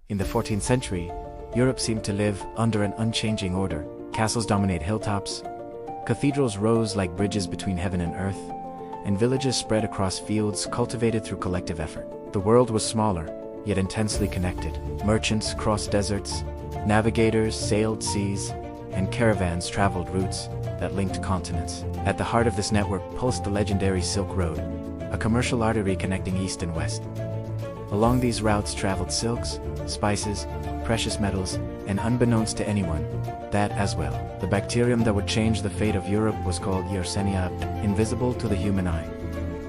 In the 14th century, Europe seemed to live under an unchanging order. Castles dominate hilltops, cathedrals rose like bridges between heaven and earth, and villages spread across fields cultivated through collective effort. The world was smaller, yet intensely connected. Merchants crossed deserts, navigators sailed seas, and caravans traveled routes that linked continents. At the heart of this network pulsed the legendary Silk Road, a commercial artery connecting east and west. Along these routes traveled silks, spices, precious metals, and unbeknownst to anyone, that as well. The bacterium that would change the fate of Europe was called Yersinia, invisible to the human eye.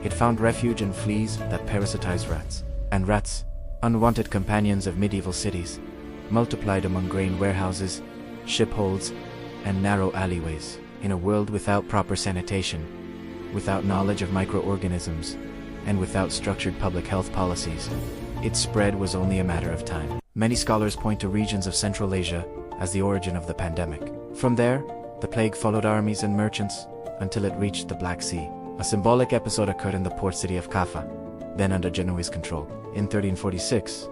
It found refuge in fleas that parasitized rats. And rats, unwanted companions of medieval cities, multiplied among grain warehouses, ship holds, and narrow alleyways. In a world without proper sanitation, without knowledge of microorganisms, and without structured public health policies, its spread was only a matter of time. Many scholars point to regions of Central Asia as the origin of the pandemic. From there, the plague followed armies and merchants until it reached the Black Sea. A symbolic episode occurred in the port city of Kaffa, then under Genoese control. In 1346,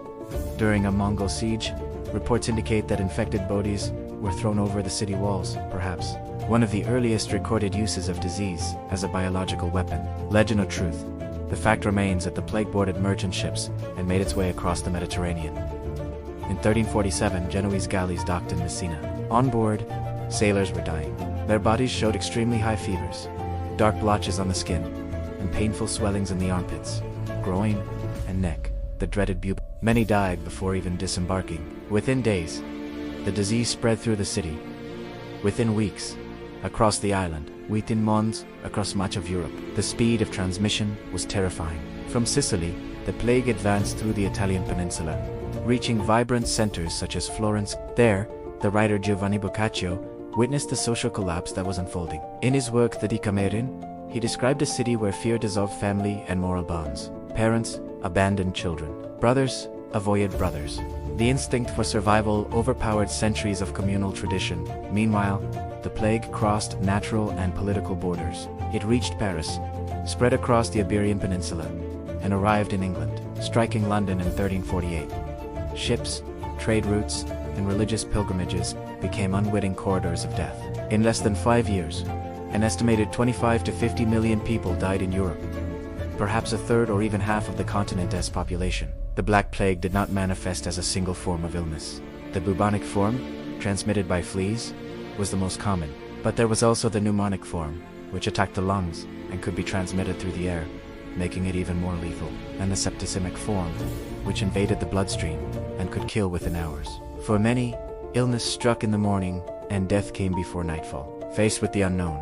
during a Mongol siege, reports indicate that infected bodies were thrown over the city walls, perhaps one of the earliest recorded uses of disease as a biological weapon. Legend or truth, the fact remains that the plague boarded merchant ships and made its way across the Mediterranean. In 1347, Genoese galleys docked in Messina. On board, sailors were dying. Their bodies showed extremely high fevers, dark blotches on the skin, and painful swellings in the armpits, groin, and neck, the dreaded bubonic. Many died before even disembarking. Within days, the disease spread through the city. Within weeks, across the island. Within months, across much of Europe. The speed of transmission was terrifying. From Sicily, the plague advanced through the Italian peninsula, reaching vibrant centers such as Florence. There, the writer Giovanni Boccaccio witnessed the social collapse that was unfolding. In his work The Decameron, he described a city where fear dissolved family and moral bonds. Parents abandoned children. Brothers avoided brothers. The instinct for survival overpowered centuries of communal tradition. Meanwhile, the plague crossed natural and political borders. It reached Paris, spread across the Iberian Peninsula, and arrived in England, striking London in 1348. Ships, trade routes, and religious pilgrimages became unwitting corridors of death. In less than 5 years, an estimated 25 to 50 million people died in Europe, perhaps a third or even half of the continent's population. The Black Plague did not manifest as a single form of illness. The bubonic form, transmitted by fleas, was the most common, but there was also the pneumonic form, which attacked the lungs and could be transmitted through the air, making it even more lethal, and the septicemic form, which invaded the bloodstream and could kill within hours. For many, illness struck in the morning and death came before nightfall. Faced with the unknown,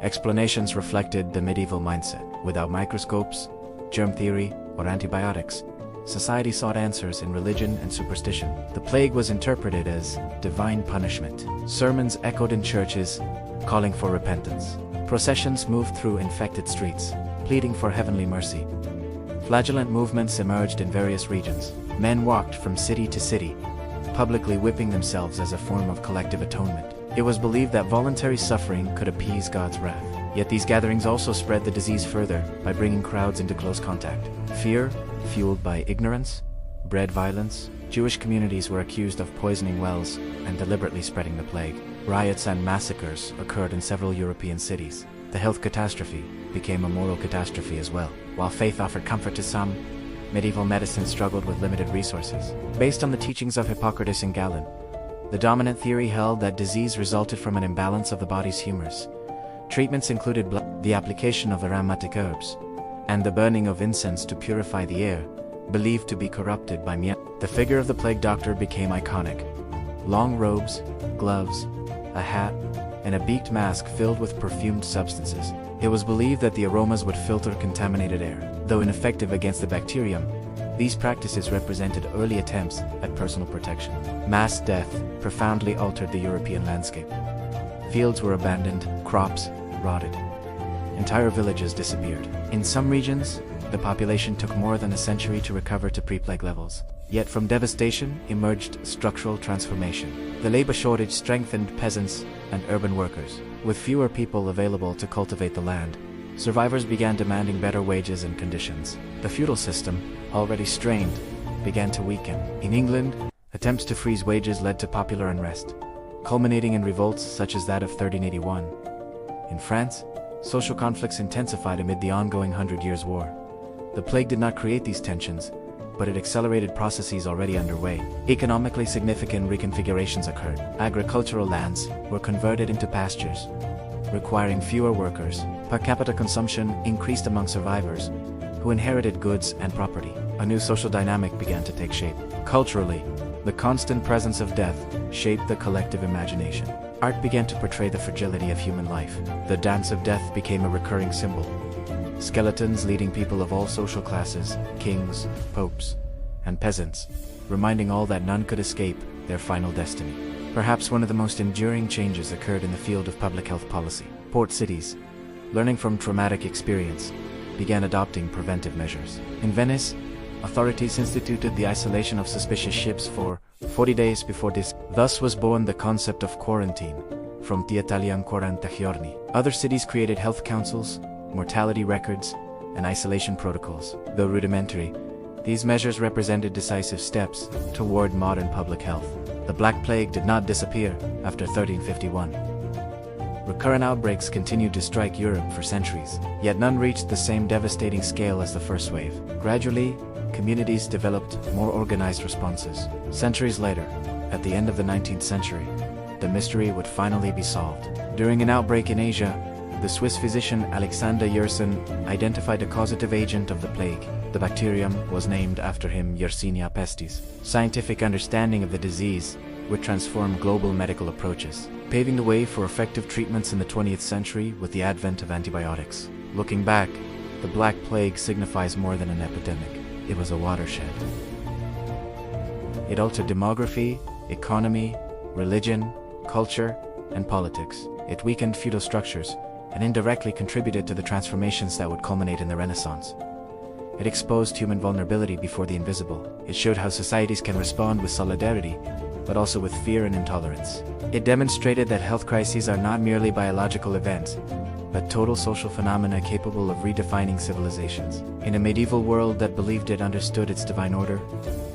explanations reflected the medieval mindset. Without microscopes, germ theory, or antibiotics, society sought answers in religion and superstition. The plague was interpreted as divine punishment. Sermons echoed in churches, calling for repentance. Processions moved through infected streets, pleading for heavenly mercy. Flagellant movements emerged in various regions. Men walked from city to city, publicly whipping themselves as a form of collective atonement. It was believed that voluntary suffering could appease God's wrath. Yet these gatherings also spread the disease further by bringing crowds into close contact. Fear, fueled by ignorance, bred violence. Jewish communities were accused of poisoning wells and deliberately spreading the plague. Riots and massacres occurred in several European cities. The health catastrophe became a moral catastrophe as well. While faith offered comfort to some, medieval medicine struggled with limited resources. Based on the teachings of Hippocrates and Galen, the dominant theory held that disease resulted from an imbalance of the body's humors. Treatments included the application of aromatic herbs, and the burning of incense to purify the air, believed to be corrupted by The figure of the plague doctor became iconic. Long robes, gloves, a hat, and a beaked mask filled with perfumed substances. It was believed that the aromas would filter contaminated air. Though ineffective against the bacterium, these practices represented early attempts at personal protection. Mass death profoundly altered the European landscape. Fields were abandoned, crops rotted. Entire villages disappeared. In some regions, the population took more than a century to recover to pre-plague levels. Yet from devastation emerged structural transformation. The labor shortage strengthened peasants and urban workers. With fewer people available to cultivate the land, survivors began demanding better wages and conditions. The feudal system, already strained, began to weaken. In England, Attempts to freeze wages led to popular unrest, culminating in revolts such as that of 1381. In France, social conflicts intensified amid the ongoing Hundred Years' War. The plague did not create these tensions, but it accelerated processes already underway. Economically significant reconfigurations occurred. Agricultural lands were converted into pastures, requiring fewer workers. Per capita consumption increased among survivors, who inherited goods and property. A new social dynamic began to take shape. Culturally, the constant presence of death shaped the collective imagination. Art began to portray the fragility of human life. The dance of death became a recurring symbol. Skeletons leading people of all social classes, kings, popes, and peasants, reminding all that none could escape their final destiny. Perhaps one of the most enduring changes occurred in the field of public health policy. Port cities, learning from traumatic experience, began adopting preventive measures. In Venice, authorities instituted the isolation of suspicious ships for 40 days before this. Thus was born the concept of quarantine, from the Italian 40 giorni. Other cities created health councils, mortality records, and isolation protocols. Though rudimentary, these measures represented decisive steps toward modern public health. The Black Plague did not disappear after 1351. Recurrent outbreaks continued to strike Europe for centuries, yet none reached the same devastating scale as the first wave. Gradually, communities developed more organized responses. Centuries later, at the end of the 19th century, the mystery would finally be solved. During an outbreak in Asia, the Swiss physician Alexander Yersin identified a causative agent of the plague. The bacterium was named after him, Yersinia pestis. Scientific understanding of the disease would transform global medical approaches, paving the way for effective treatments in the 20th century with the advent of antibiotics. Looking back, the Black Plague signifies more than an epidemic. It was a watershed. It altered demography, economy, religion, culture, and politics. It weakened feudal structures and indirectly contributed to the transformations that would culminate in the Renaissance. It exposed human vulnerability before the invisible. It showed how societies can respond with solidarity, but also with fear and intolerance. It demonstrated that health crises are not merely biological events, but total social phenomena capable of redefining civilizations. In a medieval world that believed it understood its divine order,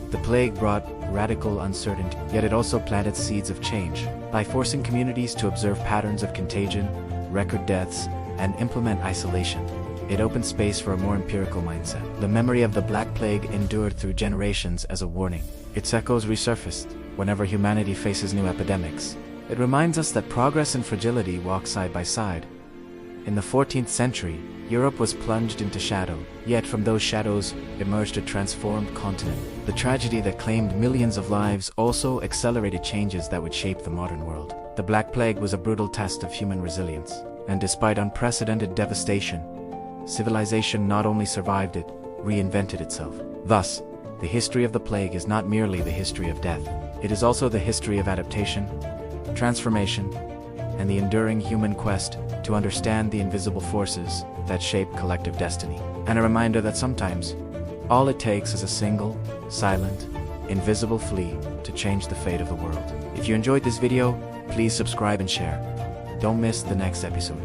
the plague brought radical uncertainty, yet it also planted seeds of change. By forcing communities to observe patterns of contagion, record deaths, and implement isolation, it opened space for a more empirical mindset. The memory of the Black Plague endured through generations as a warning. Its echoes resurfaced whenever humanity faces new epidemics. It reminds us that progress and fragility walk side by side. In the 14th century, Europe was plunged into shadow, yet from those shadows emerged a transformed continent. The tragedy that claimed millions of lives also accelerated changes that would shape the modern world. The Black Plague was a brutal test of human resilience, and despite unprecedented devastation, civilization not only survived it, reinvented itself. Thus, the history of the plague is not merely the history of death. It is also the history of adaptation, transformation, and the enduring human quest to understand the invisible forces that shape collective destiny. And a reminder that sometimes, all it takes is a single, silent, invisible flea to change the fate of the world. If you enjoyed this video, please subscribe and share. Don't miss the next episode.